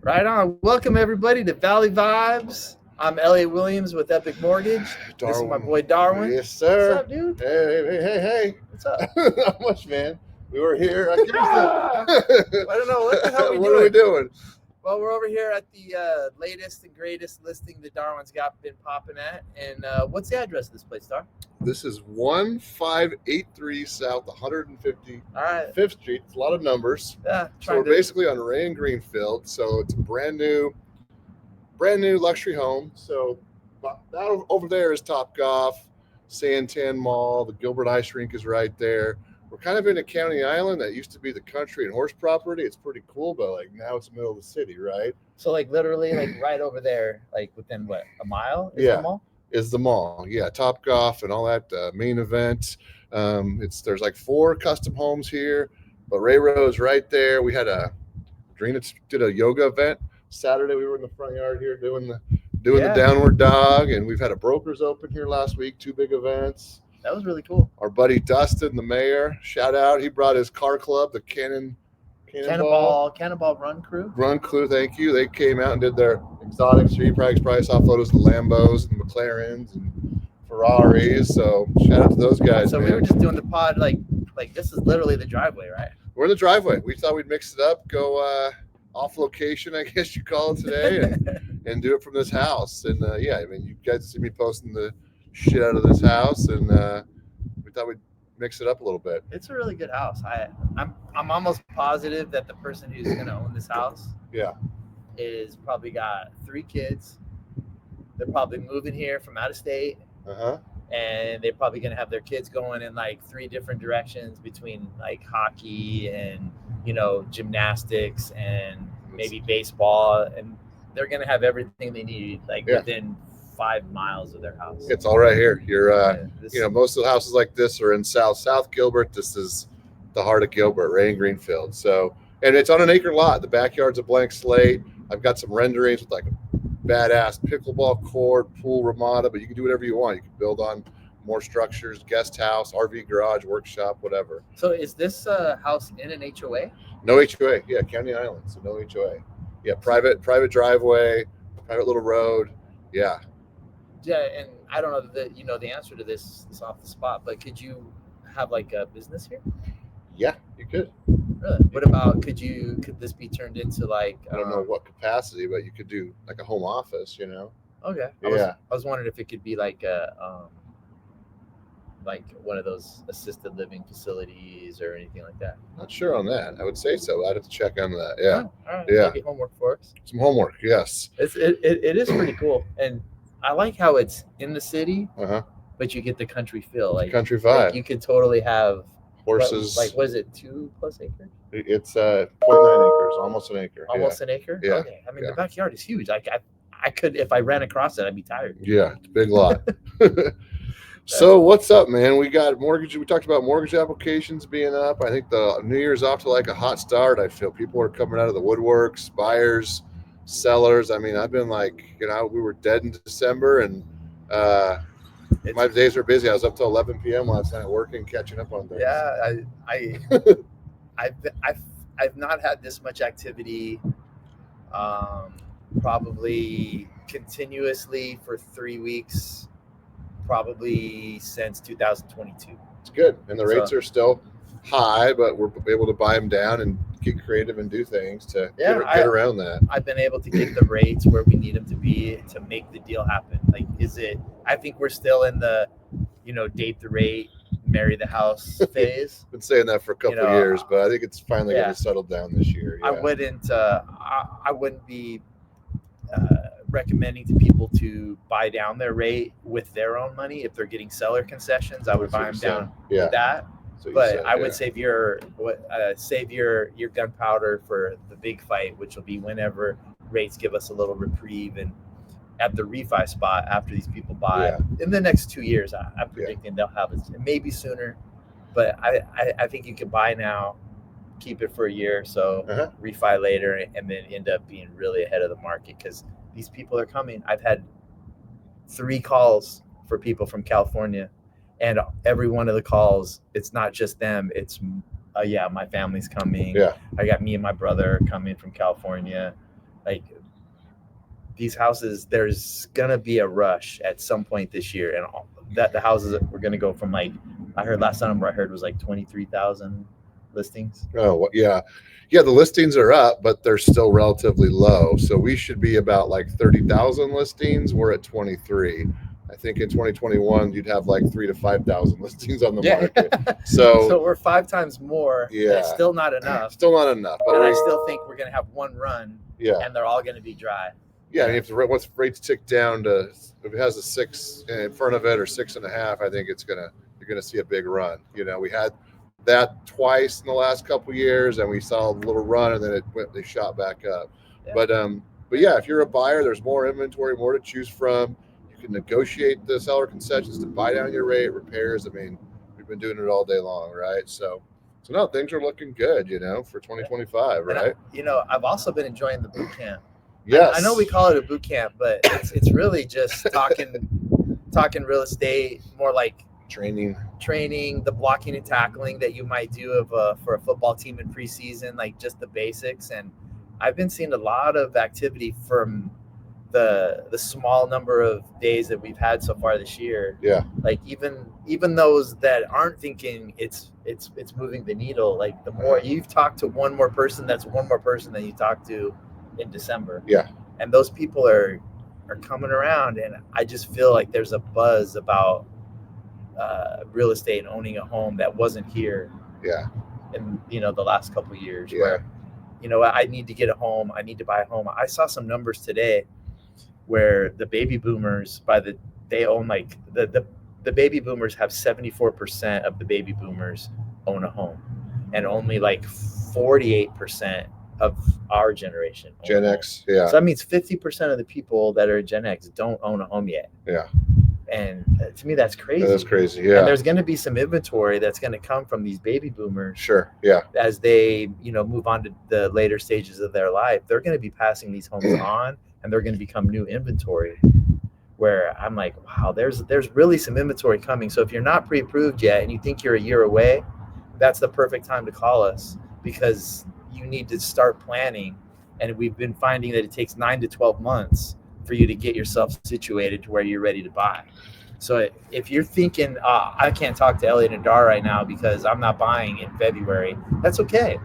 Right on. Welcome everybody to Valley Vibes. I'm Elliot Williams with Epic Mortgage. This is my boy Darwin. Yes, sir. What's up, dude? Hey. What's up? Not much, man. We were here. I don't know. What the hell are we What are we doing? Well, we're over here at the latest and greatest listing that Darwin's been popping at. And what's the address of this place, Dar? This is 1583 South 150 All right. 5th Street. It's a lot of numbers. Yeah. So we're basically on Ray and Greenfield. So it's a brand new luxury home. So that over there is Topgolf, Santan Mall. The Gilbert Ice Rink is right there. We're kind of in a county island that used to be the country and horse property. It's pretty cool, but like now it's the middle of the city, right? So like literally like right over there, like within what, a mile? Yeah. The mall? Is the mall. Yeah, Topgolf and all that main event. There's like 4 custom homes here, but Ray Rose right there. We had Drina did a yoga event Saturday. We were in the front yard here doing the downward dog, and we've had a brokers open here last week. 2 big events. That was really cool. Our buddy Dustin, the mayor, shout out. He brought his car club, the Cannonball Run Crew. Thank you. They came out and did their exotic street price off photos of the Lambos and McLarens and Ferraris. So shout out to those guys. So man. We were just doing the pod like this is literally the driveway, right? We're in the driveway. We thought we'd mix it up, go off location, I guess you call it today, and do it from this house. And I mean, you guys see me posting the shit out of this house, and we thought we'd mix it up a little bit. It's a really good house. I'm almost positive that the person who's going to own this house is probably got 3 kids. They're probably moving here from out of state. And they're probably going to have their kids going in like 3 different directions between like hockey and, gymnastics and maybe baseball. And they're going to have everything they need within 5 miles of their house. It's all right here. You're, most of the houses like this are in South Gilbert. This is the heart of Gilbert, Ray and Greenfield. So, and it's on an acre lot. The backyard's a blank slate. I've got some renderings with like a badass pickleball court, pool ramada, but you can do whatever you want. You can build on more structures, guest house, RV garage, workshop, whatever. So is this house in an HOA? No HOA. Yeah, county island, so no HOA. Yeah, private driveway, private little road. Yeah. Yeah, and I don't know the answer to this is off the spot, but could you have like a business here? Yeah, you could. Really? What about could this be turned into like I don't know what capacity, but you could do like a home office, Okay. Yeah. I was wondering if it could be like like one of those assisted living facilities or anything like that. Not sure on that. I would say so. I'd have to check on that. Yeah. Oh, all right. Yeah. Maybe homework for us. Some homework. Yes. It is pretty cool, and I like how it's in the city, but you get the country feel, like country vibe. Like you could totally have horses. Was it 2+ acres? It's 0.9 acres, almost an acre. Almost an acre. Yeah. Okay. I mean, the backyard is huge. I could, if I ran across it, I'd be tired. Yeah, it's a big lot. So what's up, man? We got mortgage. We talked about mortgage applications being up. I think the New Year's off to like a hot start. I feel people are coming out of the woodworks, buyers, sellers. I mean, I've been like, we were dead in December, and my days are busy. I was up till 11 p.m. last night working, catching up on things. Yeah, I've not had this much activity, probably continuously for 3 weeks. Probably since 2022. It's good, and the rates are still high, but we're able to buy them down and get creative and do things to get around that. I've been able to get the rates where we need them to be to make the deal happen. Like, I think we're still in the, date the rate, marry the house phase. Been saying that for a couple of years, but I think it's finally going to settle down this year. Yeah. I wouldn't be recommending to people to buy down their rate with their own money. If they're getting seller concessions, I would buy them down with that. But I would save your gunpowder for the big fight, which will be whenever rates give us a little reprieve, and at the refi spot after these people buy in the next 2 years. I'm predicting they'll have it, maybe sooner, but I think you can buy now, keep it for a year or so, refi later, and then end up being really ahead of the market because these people are coming. I've had 3 calls for people from California, and every one of the calls, it's not just them. It's, my family's coming. Yeah. I got me and my brother coming from California. Like these houses, there's gonna be a rush at some point this year, and that the houses we're gonna go from like, I heard last number I heard was like 23,000 listings. Oh yeah, yeah. The listings are up, but they're still relatively low. So we should be about like 30,000 listings. We're at 23. I think in 2021 you'd have like 3,000 to 5,000 listings on the market. So we're 5 times more. Yeah, it's still not enough. Still not enough. But I still think we're gonna have one run. Yeah, and they're all gonna be dry. Yeah, I mean, once rates tick down to, if it has a 6 in front of it or 6.5, I think you're gonna see a big run. You know, we had that twice in the last couple of years, and we saw a little run, and then they shot back up. Yeah. But yeah, if you're a buyer, there's more inventory, more to choose from. You can negotiate the seller concessions to buy down your rate, repairs. I mean, we've been doing it all day long, right? So no, things are looking good, you know, for 2025, right? I've also been enjoying the boot camp. Yes. I know we call it a boot camp, but it's really just talking real estate, more like training, the blocking and tackling that you might do for a football team in preseason, like just the basics. And I've been seeing a lot of activity from the small number of days that we've had so far this year. Yeah. Like even those that aren't thinking it's moving the needle, like the more you've talked to one more person, that's one more person that you talk to in December. Yeah. And those people are coming around, and I just feel like there's a buzz about real estate and owning a home that wasn't here. Yeah. In the last couple of years. Yeah. Where I need to get a home, I need to buy a home. I saw some numbers today where the baby boomers they own like the baby boomers have 74% of the baby boomers own a home, and only like 48% of our generation Gen X. Yeah. So that means 50% of the people that are Gen X don't own a home yet. Yeah. And to me, that's crazy. That's crazy. Yeah. And there's going to be some inventory that's going to come from these baby boomers. Sure. Yeah. As they, move on to the later stages of their life, they're going to be passing these homes on, and they're going to become new inventory. Where I'm like, wow, there's really some inventory coming. So if you're not pre-approved yet and you think you're a year away, that's the perfect time to call us, because you need to start planning. And we've been finding that it takes 9 to 12 months for you to get yourself situated to where you're ready to buy. So if you're thinking, I can't talk to Elliot and Dar right now because I'm not buying in February, that's okay.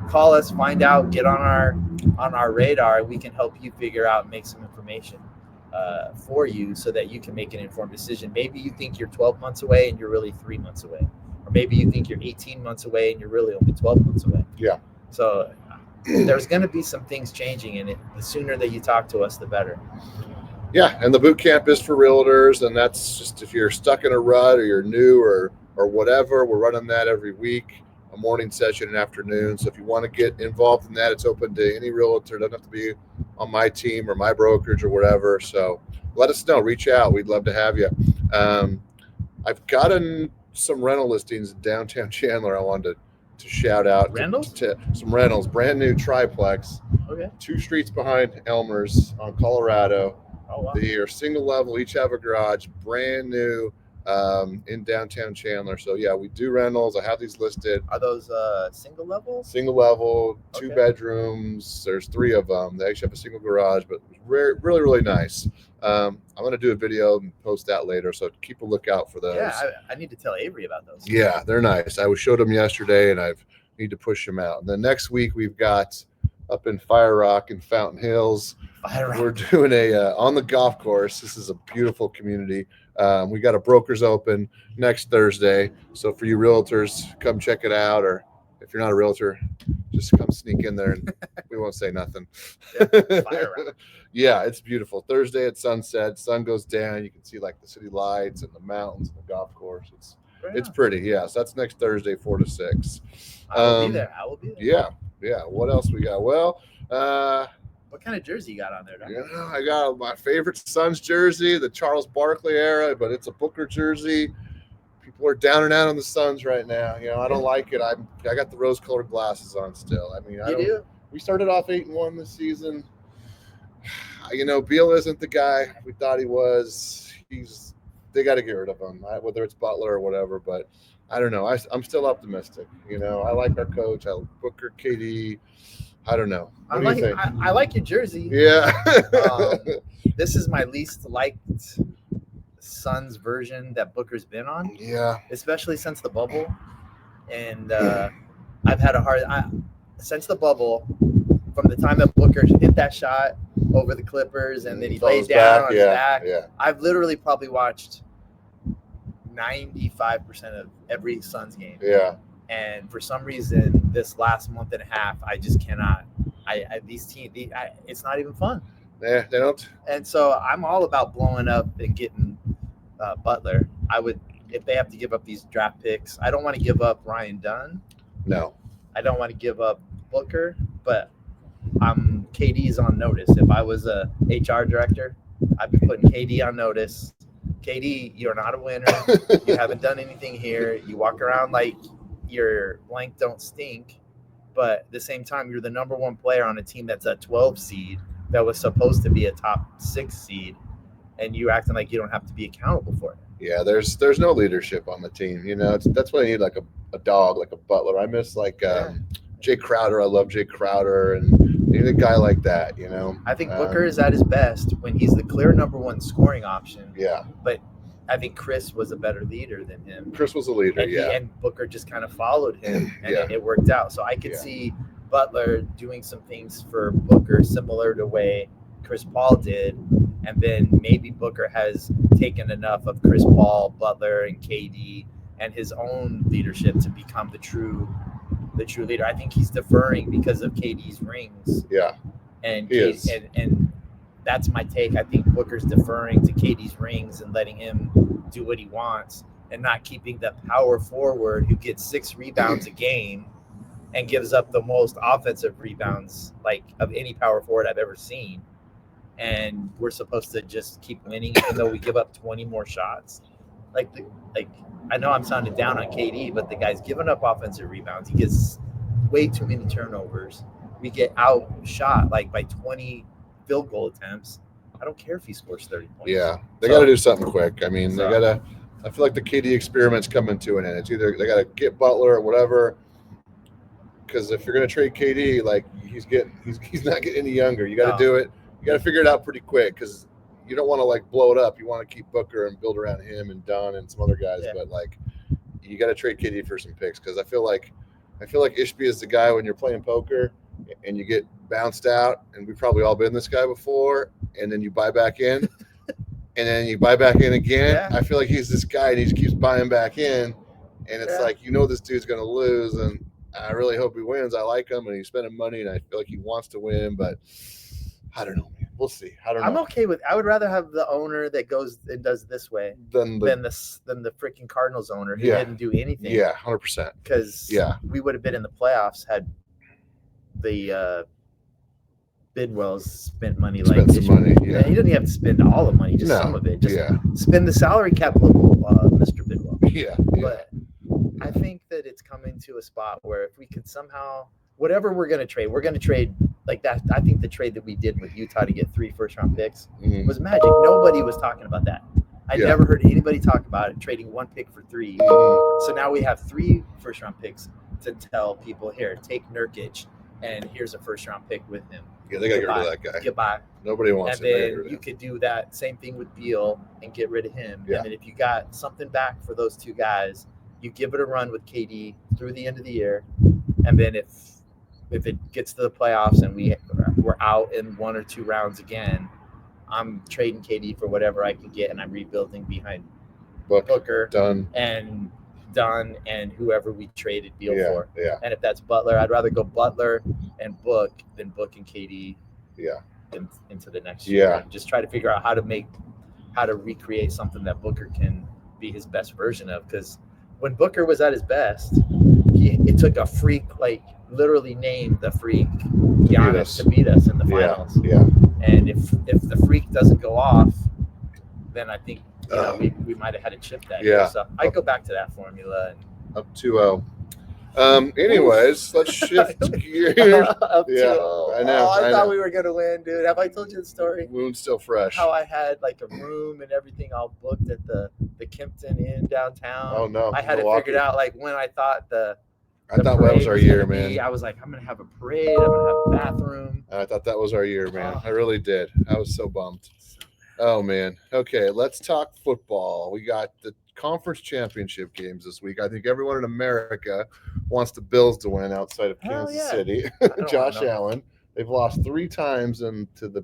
Call us, find out, get on our radar. We can help you figure out, make some information for you so that you can make an informed decision. Maybe you think you're 12 months away and you're really 3 months away. Or maybe you think you're 18 months away and you're really only 12 months away. Yeah. So there's going to be some things changing, and the sooner that you talk to us, the better. Yeah, and the boot camp is for realtors, and that's just if you're stuck in a rut or you're new or whatever. We're running that every week, a morning session and afternoon. So if you want to get involved in that, it's open to any realtor. It doesn't have to be on my team or my brokerage or whatever. So let us know. Reach out. We'd love to have you. I've gotten some rental listings in downtown Chandler. I wanted to shout out to some rentals, brand new triplex. Okay. 2 streets behind Elmer's on Colorado. Oh, wow. They are single level, each have a garage, brand new, in downtown Chandler. So yeah, we do rentals. I have these listed. Are those single level? Single level, 2 Okay. bedrooms. There's 3 of them. They actually have a single garage, but really, really nice. I'm going to do a video and post that later, so keep a lookout for those. Yeah, I need to tell Avery about those. Yeah, they're nice. I showed them yesterday, and I need to push them out. And then next week we've got up in Fire Rock and Fountain Hills. We're doing a on the golf course. This is a beautiful community. We got a brokers open next Thursday. So for you realtors, come check it out. Or if you're not a realtor, just come sneak in there and we won't say nothing. Fire Rock. Yeah, it's beautiful. Thursday at sunset, sun goes down. You can see like the city lights and the mountains and the golf course. It's pretty. Yeah, so that's next Thursday, 4 to 6. I will be there. Yeah. What else we got? Well, what kind of jersey you got on there, Doc? Yeah, I got my favorite Suns jersey, the Charles Barkley era, but it's a Booker jersey. People are down and out on the Suns right now. I don't like it. I got the rose-colored glasses on still. I mean, we started off 8-1 this season. Beal isn't the guy we thought he was. They got to get rid of him, whether it's Butler or whatever. But I don't know. I'm still optimistic. I like our coach. I like Booker, KD. I don't know. What do you think? I like your jersey. Yeah. This is my least liked Suns version that Booker's been on. Yeah. Especially since the bubble. And I've had since the bubble, from the time that Booker hit that shot over the Clippers and then he laid down on his back. Yeah. I've literally probably watched 95% of every Suns game. Yeah. And for some reason, this last month and a half, I just cannot. These teams, it's not even fun. Yeah, they don't. And so I'm all about blowing up and getting Butler. I would, if they have to give up these draft picks. I don't want to give up Ryan Dunn. No. I don't want to give up Booker, but KD's on notice. If I was a HR director, I'd be putting KD on notice. KD, you're not a winner. You haven't done anything here. You walk around like your blank don't stink, but at the same time, you're the number one player on a team that's a 12 seed that was supposed to be a top 6 seed, and you acting like you don't have to be accountable for it. Yeah, there's no leadership on the team. You know, that's why I need like a dog, like a Butler. I miss like Jay Crowder. I love Jay Crowder, and you need a guy like that. You know, I think Booker is at his best when he's the clear number one scoring option. Yeah, but I think Chris was a better leader than him. Chris was a leader, and Booker just kind of followed him, and it worked out. So I could see Butler doing some things for Booker similar to the way Chris Paul did, and then maybe Booker has taken enough of Chris Paul, Butler, and KD and his own leadership to become the true leader. I think he's deferring because of KD's rings. Yeah, and and that's my take. I think Booker's deferring to KD's rings and letting him do what he wants, and not keeping the power forward who gets 6 rebounds a game and gives up the most offensive rebounds like of any power forward I've ever seen. And we're supposed to just keep winning even though we give up 20 more shots. Like I know I'm sounding down on KD, but the guy's giving up offensive rebounds. He gets way too many turnovers. We get outshot like by 20 field goal attempts. I don't care if he scores 30 points. Yeah, they got to do something quick. I mean, they got to. I feel like the KD experiment's coming to an end. It's either they got to get Butler or whatever. Because if you're going to trade KD, like he's not getting any younger. You got to do it. You got to figure it out pretty quick because you don't want to like blow it up. You want to keep Booker and build around him and Dunn and some other guys. Yeah. But like, you got to trade KD for some picks because I feel like Ishbia is the guy when you're playing poker and you get bounced out, and we've probably all been this guy before, and then you buy back in, and then you buy back in again. Yeah. I feel like he's this guy, and he just keeps buying back in, and it's like, you know, this dude's going to lose, and I really hope he wins. I like him, and he's spending money, and I feel like he wants to win, but I don't know, man. We'll see. I don't know. I'm okay with. I would rather have the owner that goes and does this way than the freaking Cardinals owner who didn't do anything. Yeah, 100%. Because we would have been in the playoffs had the Bidwell's spent money like spend some money. Yeah, he doesn't have to spend all the money, just some of it. Just spend the salary cap, Mr. Bidwell. Yeah. But I think that it's coming to a spot where if we could somehow, whatever we're going to trade like that. I think the trade that we did with Utah to get 3 first-round picks was magic. Nobody was talking about that. I never heard anybody talk about it, trading 1 pick for 3. So now we have 3 first-round picks to tell people, here, take Nurkic, and here's a first-round pick with him. Yeah, they got to get rid of that guy. Goodbye. Nobody wants it. And then you could do that same thing with Beal and get rid of him. Yeah. And then if you got something back for those 2 guys, you give it a run with KD through the end of the year. And then if it gets to the playoffs and we're out in 1 or 2 rounds again, I'm trading KD for whatever I can get, and I'm rebuilding behind Booker, Dunn, and whoever we traded Beal for. Yeah. And if that's Butler, I'd rather go Butler and Book than Book and KD. Yeah. Into the next year. And just try to figure out how to recreate something that Booker can be his best version of. Because when Booker was at his best, it took a freak, like literally named the freak Giannis to beat us in the finals. Yeah. And if the freak doesn't go off, then I think we might have had a chip that year. So I go back to that formula. And up 2-0. Anyways, let's shift gears. Up 2-0. I know. I thought we were gonna win, dude. Have I told you the story? Wound's still fresh. How I had like a room and everything all booked at the Kimpton Inn downtown. Oh no! I had it figured out like when I thought the I thought that was our year, man. I was like, I'm gonna have a parade. I'm gonna have a bathroom. I thought that was our year, man. I really did. I was so bummed. Oh man. Okay, let's talk football. We got the conference championship games this week. I think everyone in America wants the Bills to win outside of Kansas City. Josh Allen. They've lost 3 times to the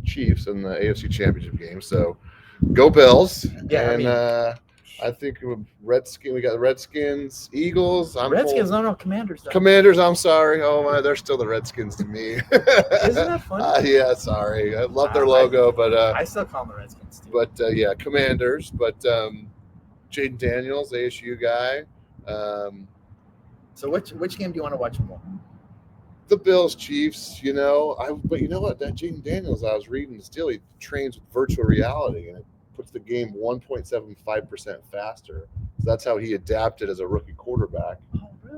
Chiefs in the AFC Championship game. So go Bills. Yeah, and I think we got the Redskins, Eagles. Redskins, no, Commanders. Though. Commanders, I'm sorry. Oh my, they're still the Redskins to me. Isn't that funny? Yeah, sorry. I love their logo, but I still call them the Redskins too. But yeah, Commanders. But Jaden Daniels, ASU guy. So which game do you want to watch more? The Bills, Chiefs. But you know what? That Jaden Daniels, I was reading still, he trains with virtual reality, and it puts the game 1.75% faster. So that's how he adapted as a rookie quarterback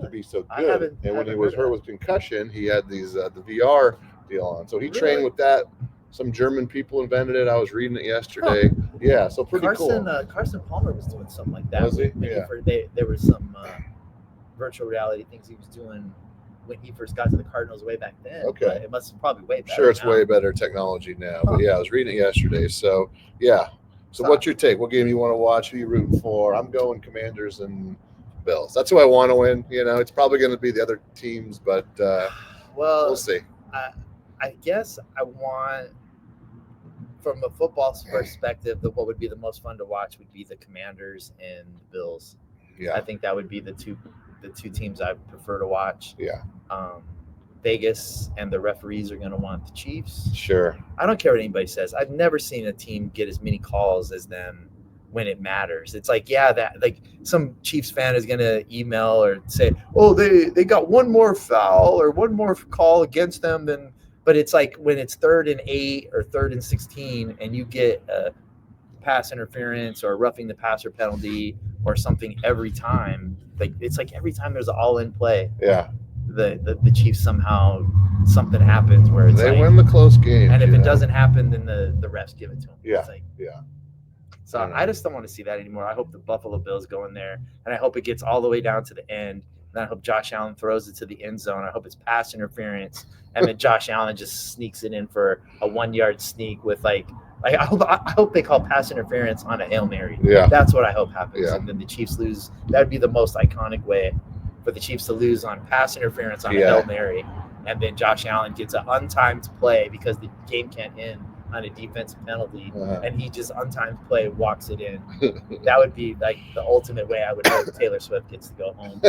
to be so good. And when he was hurt with concussion, he had these the VR deal on. So he trained with that. Some German people invented it. I was reading it yesterday. Huh. Yeah, so pretty cool. Carson Palmer was doing something like that. Was he? Yeah. There were some virtual reality things he was doing when he first got to the Cardinals way back then. Okay. But it must probably way better. Sure, it's way better technology now. Huh. But yeah, I was reading it yesterday. So yeah. So what's your take? What game you want to watch? Who you rooting for? I'm going Commanders and Bills. That's who I want to win. It's probably going to be the other teams, but we'll see. I guess I want, from a football perspective, what would be the most fun to watch would be the Commanders and the Bills. Yeah, I think that would be the two teams I prefer to watch. Yeah. Vegas and the referees are going to want the Chiefs. Sure. I don't care what anybody says. I've never seen a team get as many calls as them when it matters. It's like, some Chiefs fan is going to email or say, oh, they got one more foul or one more call against them than. But it's like when it's 3rd and 8 or 3rd and 16 and you get a pass interference or roughing the passer penalty or something every time. It's like every time there's an all-in play. Yeah. The Chiefs somehow something happens where it's they win the close game. And if it doesn't happen, then the refs give it to them. Yeah. Yeah. So I just don't want to see that anymore. I hope the Buffalo Bills go in there, and I hope it gets all the way down to the end. And I hope Josh Allen throws it to the end zone. I hope it's pass interference, and then Josh Allen just sneaks it in for a 1-yard sneak with I hope they call pass interference on a Hail Mary. Yeah. That's what I hope happens. Yeah. And then the Chiefs lose. That would be the most iconic way for the Chiefs to lose on pass interference on a Hail Mary. And then Josh Allen gets an untimed play because the game can't end on a defensive penalty. And he just untimed play, walks it in. That would be the ultimate way I would hope Taylor Swift gets to go home.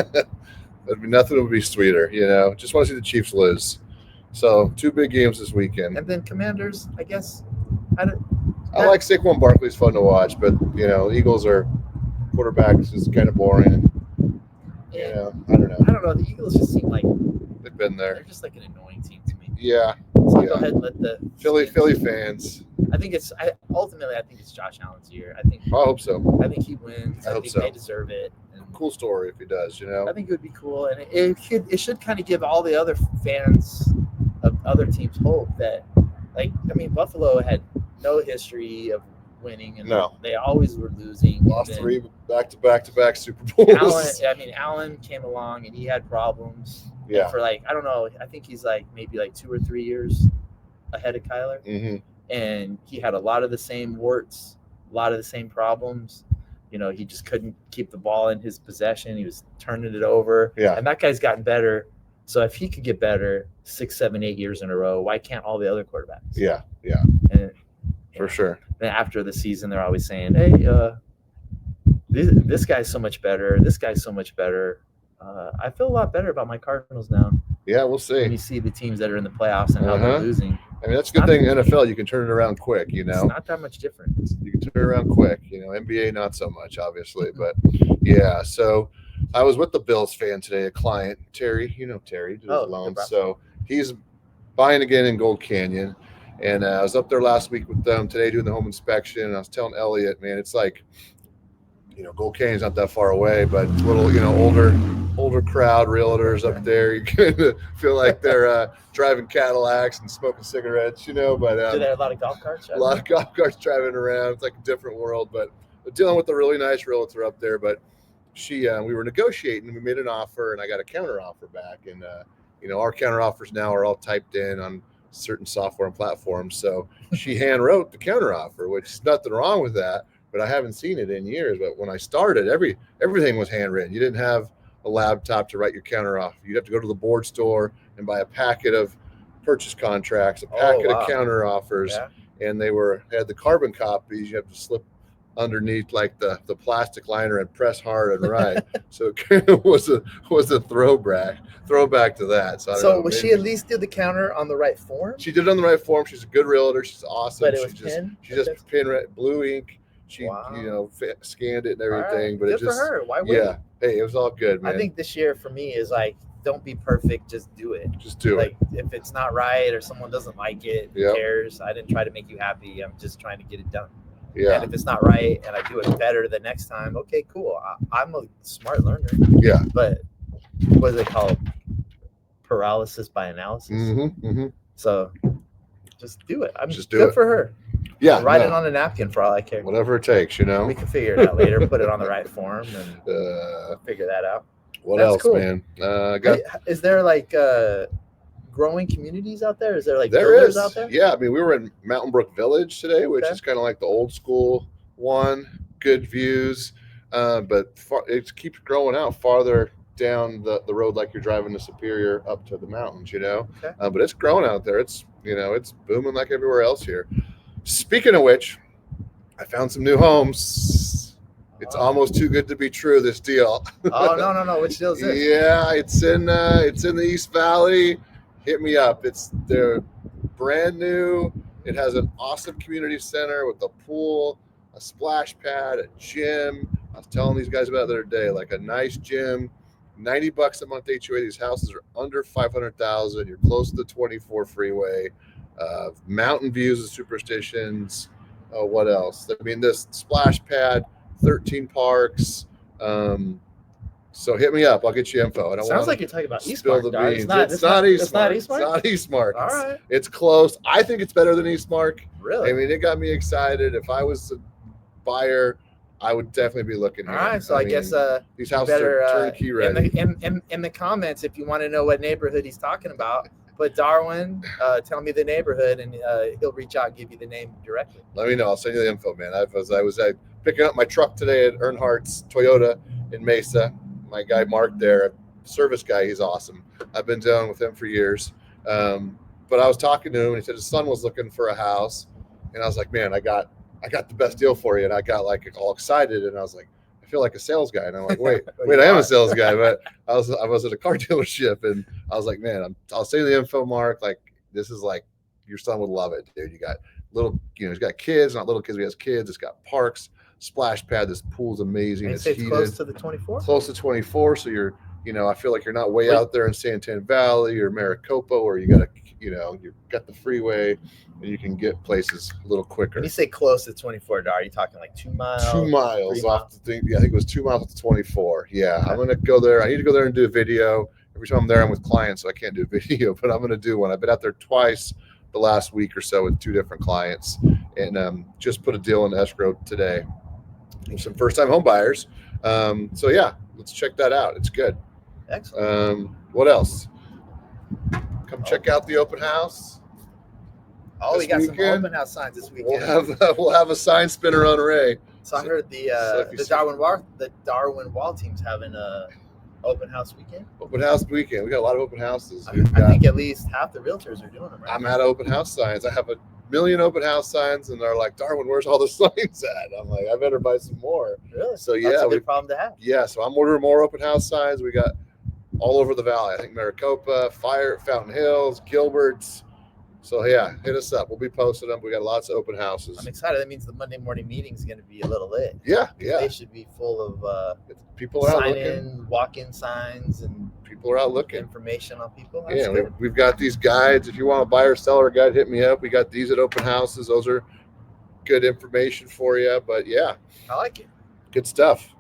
Nothing would be sweeter, Just want to see the Chiefs lose. So 2 big games this weekend. And then Commanders, I guess. I like Saquon Barkley's fun to watch, but Eagles are quarterbacks is kind of boring. I don't know. I don't know. The Eagles just seem like they've been there. They're just like an annoying team to me. Yeah. So I'll go ahead and let the Philly fans. I think it's Josh Allen's year. I hope so. I think he wins. I think they deserve it. And cool story if he does. I think it would be cool, and it should kind of give all the other fans of other teams hope that, Buffalo had no history of winning, and they always were losing. Lost 3 back-to-back Super Bowls. Allen came along and he had problems. Yeah. For I don't know, I think he's maybe 2 or 3 years ahead of Kyler. Mm-hmm. And he had a lot of the same warts, a lot of the same problems. He just couldn't keep the ball in his possession. He was turning it over. Yeah. And that guy's gotten better. So if he could get better 6, 7, 8 years in a row, why can't all the other quarterbacks? Yeah. Yeah. And for sure. Then after the season, they're always saying, hey, this guy's so much better. This guy's so much better. I feel a lot better about my Cardinals now. Yeah, we'll see. When you see the teams that are in the playoffs and how they're losing. That's a good thing in NFL. You can turn it around quick, It's not that much different. You can turn it around quick. NBA, not so much, obviously. But, yeah, so I was with the Bills fan today, a client, Terry. Terry, did his loans. So he's buying again in Gold Canyon. And I was up there last week with them today doing the home inspection. And I was telling Elliot, man, it's like, Gold Canyon's not that far away, but it's a little, older crowd, realtors up there. You kind of feel like they're driving Cadillacs and smoking cigarettes, But do they have a lot of golf carts? A lot of golf carts driving around. It's like a different world, but dealing with a really nice realtor up there. But we were negotiating, and we made an offer, and I got a counter offer back, and our counter offers now are all typed in on certain software and platforms. So she hand wrote the counter offer, which is nothing wrong with that, but I haven't seen it in years. But when I started, everything was handwritten. You didn't have a laptop to write your counter offer. You'd have to go to the board store and buy a packet of purchase contracts, a packet of counter offers, and they had the carbon copies. You have to slip underneath like the plastic liner and press hard and write. So it kind of was a throwback to that. So was she at least did the counter on the right form? She did it on the right form. She's a good realtor. She's awesome. But it was she just blue ink. She scanned it and everything. But good for her. Why wait? Yeah. Hey, it was all good, man. I think this year for me is like, don't be perfect. Just do it. Just do it. Like if it's not right or someone doesn't like it, who cares? I didn't try to make you happy. I'm just trying to get it done. Yeah. And if it's not right and I do it better the next time, okay, cool. I'm a smart learner. Yeah. But what do they call it? Paralysis by analysis. Mm-hmm, mm-hmm. So just do it. Just do good it for her. Yeah. Write it on a napkin for all I care. Whatever it takes, We can figure it out later. Put it on the right form and figure that out. What else, cool. Man? Is there like growing communities out there? Is there like builders out there? Yeah, I mean, we were in Mountain Brook Village today, which is kind of like the old school one. Good views, but it keeps growing out farther down the road, like you're driving to Superior up to the mountains, but it's growing out there. It's it's booming like everywhere else here. Speaking of which, I found some new homes. It's almost too good to be true, this deal. Oh, no. Which deal is this? Yeah, it's in the East Valley. Hit me up. They're brand new. It has an awesome community center with a pool, a splash pad, a gym. I was telling these guys about it the other day, like a nice gym, $90 a month HOA. These houses are under $500,000. You're close to the 24 freeway. Mountain views and superstitions. What else? I mean, this splash pad, 13 parks. So hit me up. I'll get you info. Sounds like you're talking about Eastmark. It's not Eastmark. It's not Eastmark. All right. It's close. I think it's better than Eastmark. Really? I mean, it got me excited. If I was a buyer, I would definitely be looking here. All right. So I guess these houses are turnkey ready. In the comments, if you want to know what neighborhood he's talking about, put Darwin, tell me the neighborhood, and he'll reach out and give you the name directly. Let me know. I'll send you the info, man. I was picking up my truck today at Earnhardt's Toyota in Mesa. My guy Mark there, service guy, he's awesome. I've been dealing with him for years. But I was talking to him, and he said his son was looking for a house, and I was like, man, I got the best deal for you, and I got like all excited, and I was like, I feel like a sales guy, and I'm like, wait, I am a sales guy, but I was at a car dealership, and I was like, man, I'll send you the info, Mark. Like, this is like, your son would love it, dude. You got little, he's got kids, not little kids, he has kids. It's got parks, splash pad. This pool's amazing. It's heated. Close to the 24? Close to 24. So you're, I feel like you're not way out there in Santan Valley or Maricopa, where you got you've got the freeway and you can get places a little quicker. When you say close to 24, are you talking like 2 miles? 2 miles off the thing. Yeah, I think it was 2 miles to 24. Yeah, okay. I'm going to go there. I need to go there and do a video. Every time I'm there, I'm with clients, so I can't do a video, but I'm going to do one. I've been out there twice the last week or so with 2 different clients, and just put a deal in escrow today. Some first-time home buyers. So yeah, let's check that out. It's good. Excellent. What else? Come check out the open house. Oh, we got some open house signs this weekend. We'll have a sign spinner on Ray. So I heard the Darwin Wall team's having a open house weekend. Open house weekend. We got a lot of open houses. I think at least half the realtors are doing them. Right? I'm at open house signs. I have a million open house signs, and they're like, Darwin, where's all the signs at? I'm like, I better buy some more. Really? So yeah, that's a good problem to have. Yeah, so I'm ordering more open house signs. We got all over the valley. I think Maricopa, Fountain Hills, Gilbert's. So yeah, hit us up. We'll be posting them. We got lots of open houses. I'm excited. That means the Monday morning meeting is going to be a little lit. Yeah. They should be full of people are out looking, walk-in signs, and people are out looking. Information on people. That's we've got these guides. If you want a buyer seller guide, hit me up. We got these at open houses. Those are good information for you. But yeah, I like it. Good stuff.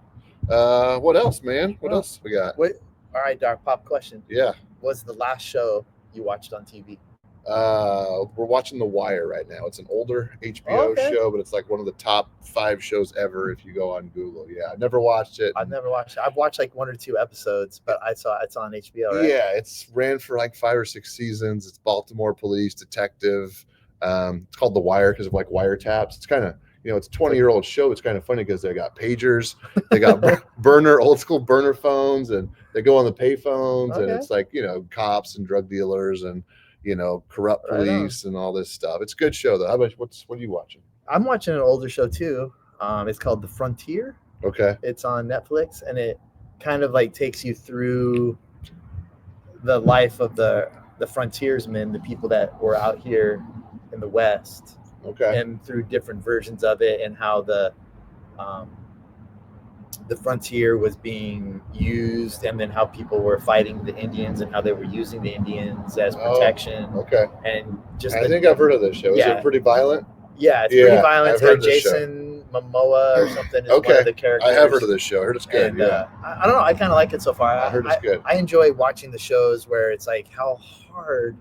What else, man? What else we got? All right, Doc. Pop question. Yeah. What's the last show you watched on TV? We're watching The Wire right now. It's an older HBO show, but it's like one of the top 5 shows ever if you go on Google. Yeah, I never watched it. I've never watched it. I've watched like 1 or 2 episodes, but I saw it's on HBO, right? Yeah, it's ran for like 5 or 6 seasons. It's Baltimore police detective. It's called The Wire because of like wiretaps. It's kind of, it's a 20-year-old show. It's kind of funny because they got pagers, they got old school burner phones, and they go on the pay phones, and it's like, cops and drug dealers and, corrupt police and all this stuff. It's a good show though. How about what are you watching? I'm watching an older show too. It's called The Frontier. Okay. It's on Netflix, and it kind of like takes you through the life of the frontiersmen, the people that were out here in the West. Okay. And through different versions of it, and how the frontier was being used, and then how people were fighting the Indians and how they were using the Indians as protection. Okay. And just I think I've heard of this show. Is it pretty violent? Yeah, it's pretty violent. It's got Jason Momoa or something. Is one of the characters. I have heard of this show. I heard it's good. And, I don't know. I kind of like it so far. I heard it's good. I enjoy watching the shows where it's like how hard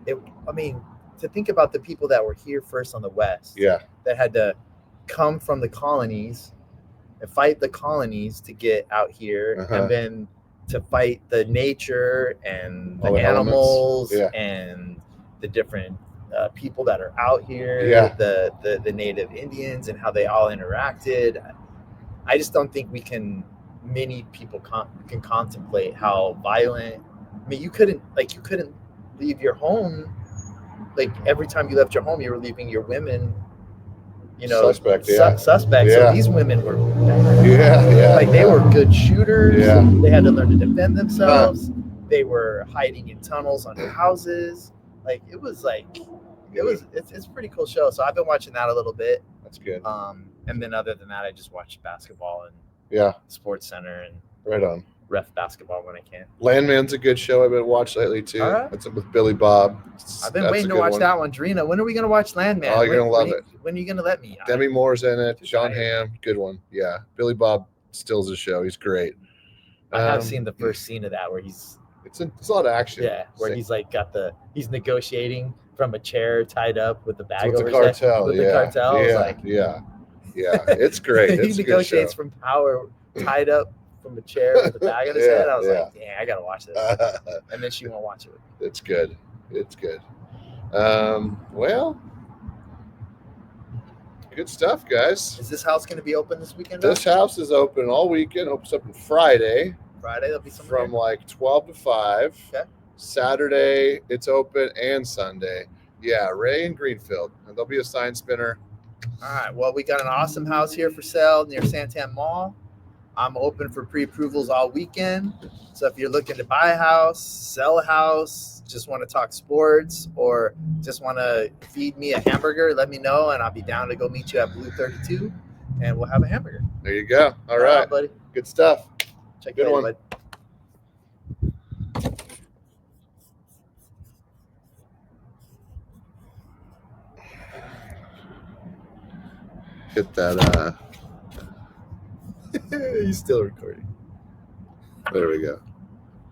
to think about the people that were here first on the West. Yeah. That had to come from the colonies and fight the colonies to get out here, and then to fight the nature and the animals and the different people that are out here, the native Indians, and how they all interacted. I just don't think many people can contemplate how violent. I mean, you couldn't leave your home. Like every time you left your home, you were leaving your women, suspect. Suspect. So these women were bad. They were good shooters. Yeah. They had to learn to defend themselves. They were hiding in tunnels under houses. Like it was it's a pretty cool show. So I've been watching that a little bit. That's good. And then other than that, I just watch basketball and Sports Center and right on. Ref basketball when I can. Landman's a good show I've been watching lately too. That's with Billy Bob. I've been waiting to watch that one. Drina, when are we going to watch Landman? Oh, you're going to love it. When are you going to let me? Demi Moore's in it. John Hamm. Good one. Yeah. Billy Bob steals the show. He's great. I have seen the first scene of that where it's a lot of action. Yeah, where he's like he's negotiating from a chair tied up with the bag over the cartel. With the cartel. Yeah. It's great. He negotiates from power tied up from a chair with a bag on his head. I was like, dang, I gotta watch this. And then she won't watch it with me. It's good. Well, good stuff, guys. Is this house gonna be open this weekend? This house is open all weekend. Opens up on Friday. There'll be some from like 12 to 5. Okay. Saturday it's open, and Sunday. Yeah, Ray and Greenfield. And there'll be a sign spinner. All right. Well, we got an awesome house here for sale near Santan Mall. I'm open for pre-approvals all weekend. So if you're looking to buy a house, sell a house, just want to talk sports, or just want to feed me a hamburger, let me know, and I'll be down to go meet you at Blue 32, and we'll have a hamburger. There you go. All right, buddy. Good stuff. Check Good one. Bud. Hit that. He's still recording. There we go.